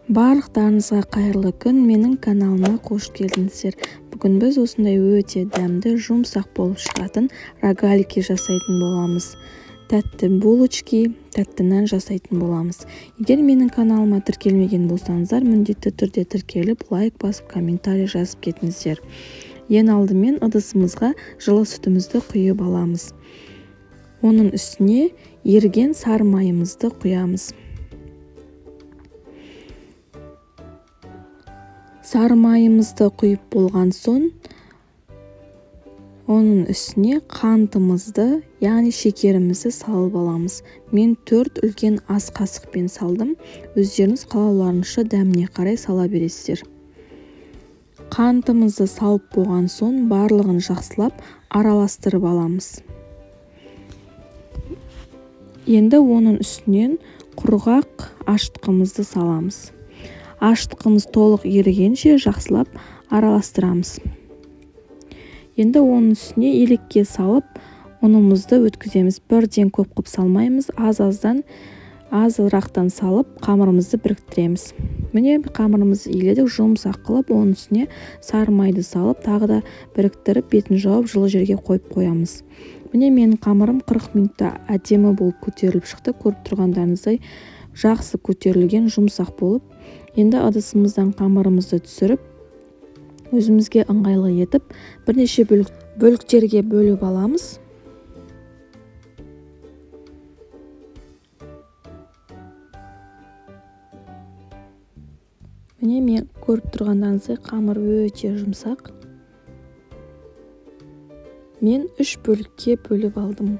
Барлықтарыңызға қайырлы күн, менің каналыма қош келдіңіздер. Бүгін біз осындай өте дәмді, жұмсақ болып шығатын рогалики жасайтын боламыз. Тәтті булочки, тәтті нан жасайтын боламыз. Егер менің каналыма тіркелмеген болсаңыздар, міндетті түрде тіркеліп, лайк басып, комментарий жазып кетіңіздер. Ең алдымен ыдысымызға жылы сүтімізді құйып аламыз. Оның үстіне еріген сары майымызды құямыз. Сары майымызды құйып болған соң, оның үстіне қантымызды, яғни шекерімізді салып аламыз. Мен 4 үлкен ас қасықпен салдым. Өздеріңіз қалауларыңызша дәміне қарай сала бересіздер. Қантымызды салып болған соң, барлығын жақсылап араластырып аламыз. Енді оның үстінен құрғақ ашытқымызды саламыз. Ашытқымыз толық ерігенше жақсылап араластырамыз. Енді оның үстіне елекке салып, ұнымызды өткіземіз. Бірден көп қып салмаймыз, азырақтан салып, қамырымызды біріктіреміз. Міне қамырымызды иледік, жұмсақ қылып, оның үстіне сары майды салып, тағы да біріктіріп, бетін жауып, жылы жерге қойып қоямыз. Міне менің қамырым 40 минутта әдемі болып көтеріліп шықты. Көріп тұрғандарыңыздай жақсы көтерілген, жұмсақ болып. Енді ыдысымыздан қамырымызды түсіріп, өзімізге ыңғайлы етіп, бірнеше бөліктерге бөліп аламыз. Міне мен көріп тұрғандарыңыздай қамыр өте жұмсақ. Мен 3 бөлікке бөліп алдым.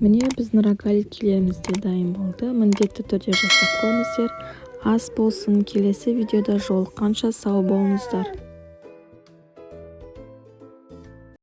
Міне біздің рогаликилеріміз де дайын болды. Міндетті түрде жасап көріңіздер. Ас болсын, келесі видеода жолыққанша сау болыңыздар.